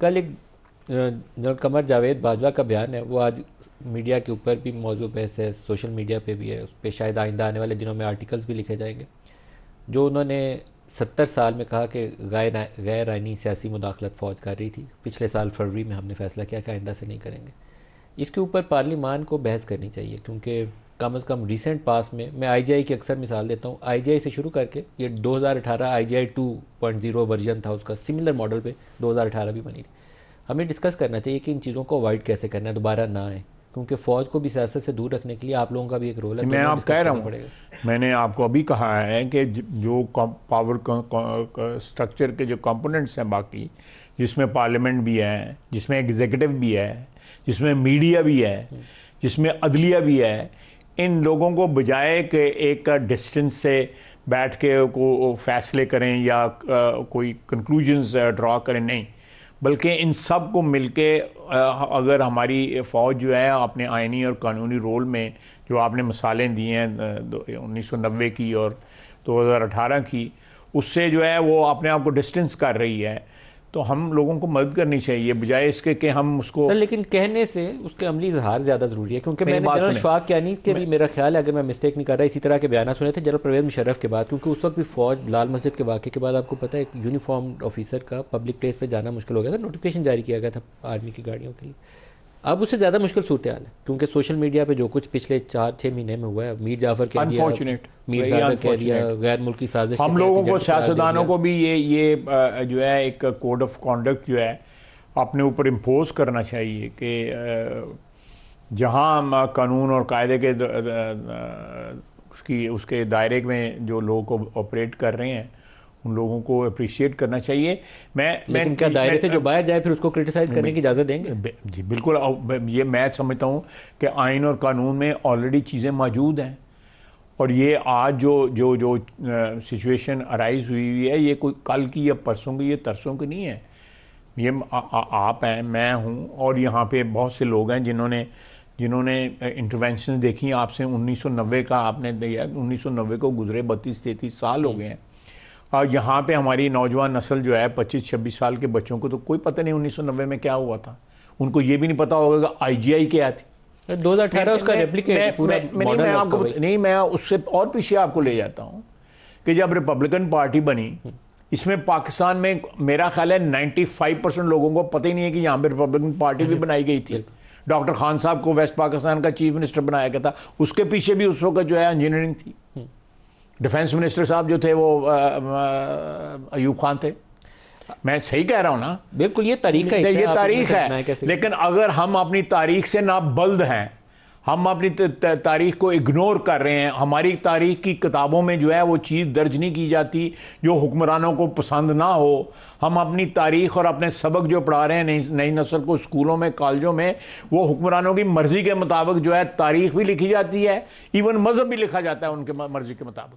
कल एक जनरल कमर जावेद बाजवा का बयान है, वो आज मीडिया के ऊपर भी मौजूद बहस है, सोशल मीडिया पे भी है, उस पर शायद आइंदा आने वाले दिनों में आर्टिकल्स भी लिखे जाएंगे। जो उन्होंने 70 साल में कहा कि गैर आइनी सियासी मुदाखलत फ़ौज कर रही थी। पिछले साल फरवरी में हमने फैसला किया कि आइंदा से नहीं करेंगे। इसके ऊपर पार्लिमान को बहस करनी चाहिए, क्योंकि कम अज़ कम रिसेंट पास में मैं IGI की अक्सर मिसाल देता हूँ। IGI से शुरू करके ये 2018 IGI 2.0 वर्जन था उसका, सिमिलर मॉडल पे 2018 भी बनी थी। हमें डिस्कस करना चाहिए कि इन चीज़ों को अवॉइड कैसे करना है, दोबारा ना आए, क्योंकि फ़ौज को भी सियासत से दूर रखने के लिए आप लोगों का भी एक रोल है। मैं आप कह रहा हूँ, मैंने आपको अभी कहा है कि जो पावर स्ट्रक्चर के जो कंपोनेंट्स हैं बाकी, जिसमें पार्लियामेंट भी है, जिसमें एग्जीक्यूटिव भी है, जिसमें मीडिया भी है, जिसमें अदलिया भी है, इन लोगों को बजाय कि एक डिस्टेंस से बैठ के को फैसले करें या कोई कंक्लूजन्स ड्रॉ करें, नहीं, बल्कि इन सब को मिलके अगर हमारी फ़ौज जो है अपने आइनी और कानूनी रोल में जो आपने मिसालें दी हैं 1990 की और 2018 की, उससे जो है वो अपने आप को डिस्टेंस कर रही है, तो हम लोगों को मदद करनी चाहिए बजाय इसके कि हम उसको सर। लेकिन कहने से उसके अमली इजहार ज़्यादा ज़रूरी है, क्योंकि मैंने जनरल शफाक यानी के भी, मेरा ख्याल है अगर मैं मिस्टेक नहीं कर रहा, इसी तरह के बयान सुने थे जनरल परवेज़ मुशर्रफ के बाद, क्योंकि उस वक्त भी फ़ौज लाल मस्जिद के वाक़े के बाद आपको पता है एक यूनिफॉर्म ऑफिसर का पब्लिक प्लेस पर जाना मुश्किल हो गया था, नोटिफिकेशन जारी किया गया था आर्मी की गाड़ियों के लिए। अब उससे ज़्यादा मुश्किल सूरत हाल है, क्योंकि सोशल मीडिया पे जो कुछ पिछले 4-6 महीने में हुआ है, मीर जाफ़र कह दिया, मीर सादक कह दिया, गैर मुल्की साजिश, हम लोगों को, सियासतदानों को भी ये जो है एक कोड ऑफ कॉन्डक्ट जो है अपने ऊपर इम्पोज करना चाहिए कि जहाँ कानून और कायदे के उसके दायरे में जो लोग ऑपरेट कर रहे हैं उन लोगों को अप्रिशिएट करना चाहिए। लेकिन क्या दायरे से जो बाहर जाए फिर उसको क्रिटिसाइज करने की इजाज़त देंगे? जी बिल्कुल, ये मैं समझता हूँ कि आइन और कानून में ऑलरेडी चीज़ें मौजूद हैं, और ये आज जो सिचुएशन अराइज हुई है, ये कोई कल की या परसों की या तरसों की नहीं है। ये आप हैं, मैं हूँ, और यहाँ पे बहुत से लोग हैं जिन्होंने इंटरवेंशन देखी आपसे 1990 का आपने दिया, 1990 को गुजरे 32-33 साल हो गए हैं। और यहाँ पे हमारी नौजवान नस्ल जो है 25-26 साल के बच्चों को तो कोई पता नहीं 1990 में क्या हुआ था, उनको ये भी नहीं पता होगा कि IGI क्या थी। 2018 उसका रेप्लिकेट पूरा मॉडल है उसका। नहीं, मैं उससे और पीछे आपको ले जाता हूँ कि जब रिपब्लिकन पार्टी बनी, इसमें पाकिस्तान में मेरा ख्याल है 95% लोगों को पता ही नहीं है कि यहाँ पे रिपब्लिकन पार्टी भी बनाई गई थी। डॉक्टर खान साहब को वेस्ट पाकिस्तान का चीफ मिनिस्टर बनाया गया था, उसके पीछे भी उस वक्त जो है इंजीनियरिंग थी। डिफेंस मिनिस्टर साहब जो थे वो अयूब खान थे। मैं सही कह रहा हूँ ना? बिल्कुल, ये तारीख है, ये तारीख है। लेकिन अगर हम अपनी तारीख से ना बल्द हैं, हम अपनी तारीख को इग्नोर कर रहे हैं, हमारी तारीख की किताबों में जो है वो चीज़ दर्ज नहीं की जाती जो हुक्मरानों को पसंद ना हो, हम अपनी तारीख और अपने सबक जो पढ़ा रहे हैं नई नस्ल को स्कूलों में, कॉलेजों में, वो हुक्मरानों की मर्जी के मुताबिक जो है तारीख भी लिखी जाती है, इवन मजहब भी लिखा जाता है उनके मर्जी के मुताबिक।